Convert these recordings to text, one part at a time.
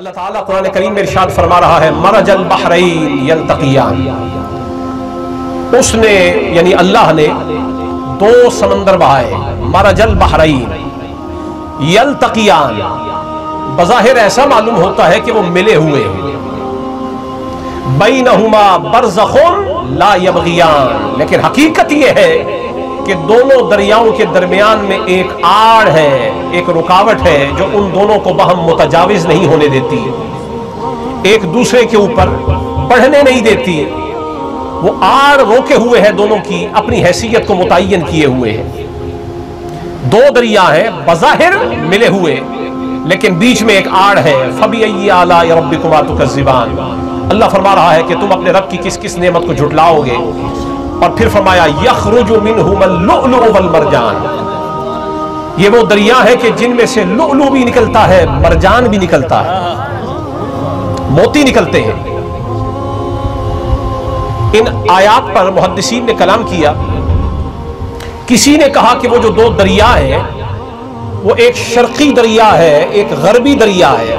اللہ تعالیٰ قرآن کریم میں ارشاد فرما رہا ہے مرج البحرین یلتقیان، اس نے یعنی اللہ نے دو سمندر بہائے، مرج البحرین یلتقیان، بظاہر ایسا معلوم ہوتا ہے کہ وہ ملے ہوئے ہیں، بینہما برزخ لا یبغیان، لیکن حقیقت یہ ہے کہ دونوں دریاؤں کے درمیان میں ایک آڑ ہے، ایک رکاوٹ ہے جو ان دونوں کو باہم متجاوز نہیں ہونے دیتی، ایک دوسرے کے اوپر بڑھنے نہیں دیتی، وہ آڑ روکے ہوئے ہیں، دونوں کی اپنی حیثیت کو متعین کیے ہوئے ہیں۔ دو دریا ہیں بظاہر ملے ہوئے لیکن بیچ میں ایک آڑ ہے، فَبِأَيِّ آلَاءِ رَبِّكُمَا تُكَذِّبَانِ، اللہ فرما رہا ہے کہ تم اپنے رب کی کس کس نعمت کو جھٹلاؤ گے، اور پھر فرمایا یخرج منہما اللؤلؤ والمرجان، یہ وہ دریا ہے کہ جن میں سے لؤلؤ بھی نکلتا ہے، مرجان بھی نکلتا ہے، موتی نکلتے ہیں۔ ان آیات پر محدثین نے کلام کیا، کسی نے کہا کہ وہ جو دو دریا ہیں وہ ایک شرقی دریا ہے، ایک غربی دریا ہے،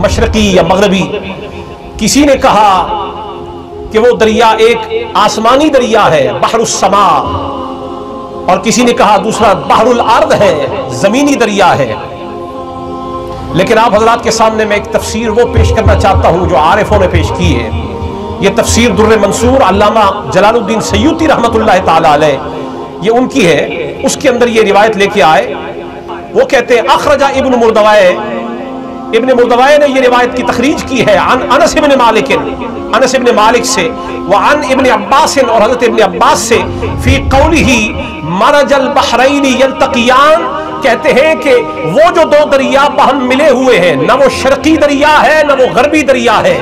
مشرقی یا مغربی، کسی نے کہا کہ وہ دریا ایک آسمانی دریا ہے بحر السماء، اور کسی نے کہا دوسرا بحر الارض ہے، زمینی دریا ہے۔ لیکن آپ حضرات کے سامنے میں ایک تفسیر وہ پیش کرنا چاہتا ہوں جو عارفوں نے پیش کی ہے، یہ تفسیر در منصور علامہ جلال الدین سیوطی رحمۃ اللہ تعالی علیہ، یہ ان کی ہے، اس کے اندر یہ روایت لے کے آئے، وہ کہتے ہیں اخرج ابن مردوائے، ابن مردوائے نے یہ روایت کی تخریج کی ہے عن انس ابن مالک، انس ابن مالک سے، وعن ابن عباس، اور حضرت ابن عباس سے، فی قولہ مرج البحرین یلتقیان، کہتے ہیں کہ وہ جو دو دریا باہم ملے ہوئے ہیں، نہ وہ شرقی دریا ہے نہ وہ غربی دریا ہے،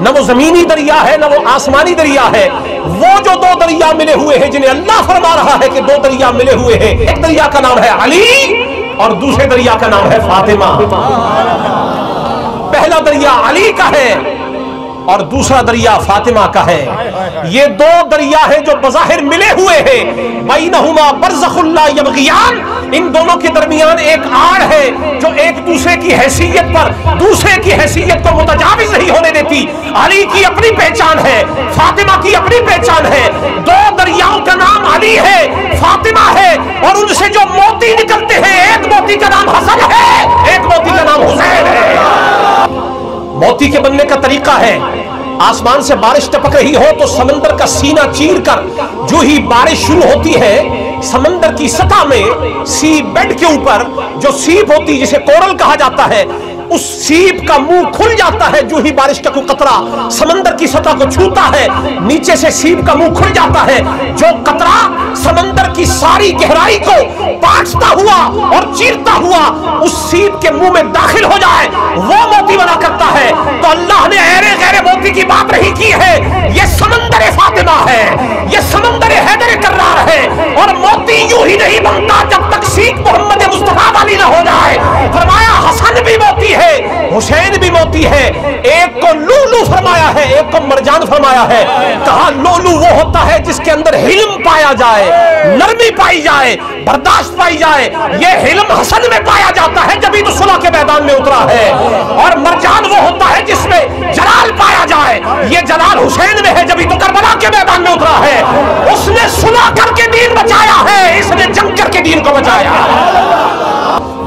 نہ وہ زمینی دریا ہے نہ وہ آسمانی دریا ہے، وہ جو دو دریا ملے ہوئے ہیں جنہیں اللہ فرما رہا ہے کہ دو دریا ملے ہوئے ہیں، ایک دریا کا نام ہے علی اور دوسرے دریا کا نام ہے فاطمہ۔ پہلا دریا علی کا ہے اور دوسرا دریا فاطمہ کا ہے، یہ دو دریا ہیں جو بظاہر ملے ہوئے ہیں، بینہما برزخ لا یبغیان، ان دونوں کے درمیان ایک آڑ ہے جو ایک دوسرے کی حیثیت پر دوسرے کی حیثیت کو متجاوز نہیں ہونے دیتی۔ علی کی اپنی پہچان ہے، فاطمہ کی اپنی پہچان ہے، دو دریاؤں کا نام علی ہے، فاطمہ ہے، اور ان سے جو موتی نکلتے ہیں، ایک موتی کا نام حسن ہے، ایک موتی کا نام حسین ہے۔ موتی کے بننے کا طریقہ ہے، آسمان سے بارش ٹپک رہی ہو تو سمندر کا سینہ چیر کر جو ہی بارش شروع ہوتی ہے، سمندر کی سطح میں سی بیڈ کے اوپر جو سیپ ہوتی جسے کورل کہا جاتا ہے، اس سیپ کا منہ کھل جاتا ہے جو ہی بارش کا کوئی قطرہ سمندر کی سطح کو چھوتا ہے، نیچے سے سیپ کا منہ کھل جاتا ہے، جو قطرہ سمندر کی ساری گہرائی کو پاٹتا ہوا اور چیرتا ہوا اس سیپ کے منہ میں داخل ہو جائے وہ موتی بنا کرتا ہے۔ تو اللہ نے ایرے غیر موتی کی بات نہیں کی ہے، یہ سمندر فاطمہ ہے، یہ سمندر حیدر کرار ہے، اور موتی یوں ہی نہیں بنتا جب تک سیپ محمد مصطفیٰ والی نہ ہو جائے۔ فرمایا حسن بھی موتی ہے، حسین بھی موتی ہے، ایک کو لولو فرمایا ہے، ایک کو مرجان فرمایا ہے۔ کہا لولو وہ ہوتا ہے جس کے اندر حلم پایا جائے، نرمی پائی جائے، برداشت پائی جائے، یہ حلم حسن میں پایا جاتا ہے جبھی تو صلح کے میدان میں اترا ہے، اور مرجان وہ ہوتا ہے جس میں جلال پایا جائے، یہ جلال حسین میں ہے جبھی تو کربلا کے میدان میں اترا ہے۔ اس نے صلح کر کے دین بچایا ہے، اس نے جنگ کر کے دین کو بچایا۔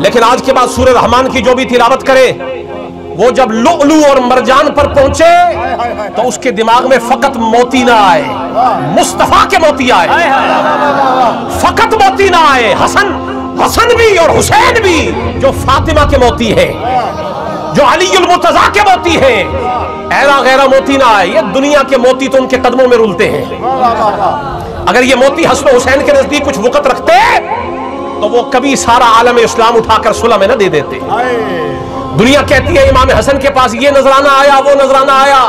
لیکن آج کے بعد سورہ رحمان کی جو بھی تلاوت کرے وہ جب لؤلؤ اور مرجان پر پہنچے تو اس کے دماغ میں فقط موتی نہ آئے، مصطفیٰ کے موتی آئے، فقط موتی نہ آئے، حسن بھی اور حسین بھی جو فاطمہ کے موتی ہے، جو علی المرتضیٰ کے موتی ہیں، ایرا غیرہ موتی نہ آئے۔ یہ دنیا کے موتی تو ان کے قدموں میں رولتے ہیں، اگر یہ موتی حسن و حسین کے نزدیک کچھ وقت رکھتے تو وہ کبھی سارا عالم اسلام اٹھا کر صلح میں نہ دے دیتے۔ دنیا کہتی ہے امام حسن کے پاس یہ نذرانہ آیا وہ نذرانہ آیا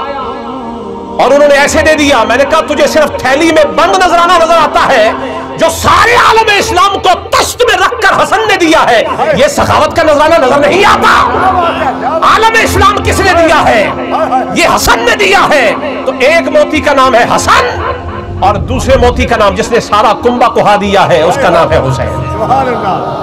اور انہوں نے ایسے دے دیا۔ میں نے کہا تجھے صرف تھیلی میں بند نذرانہ نظر آتا ہے، جو سارے عالم اسلام کو تشت میں رکھ کر حسن نے دیا ہے، یہ سخاوت کا نذرانہ نظر نہیں آتا۔ عالم اسلام کس نے دیا ہے؟ یہ حسن نے دیا ہے۔ تو ایک موتی کا نام ہے حسن اور دوسرے موتی کا نام جس نے سارا کنبہ کہا دیا ہے اس کا نام ہے حسین۔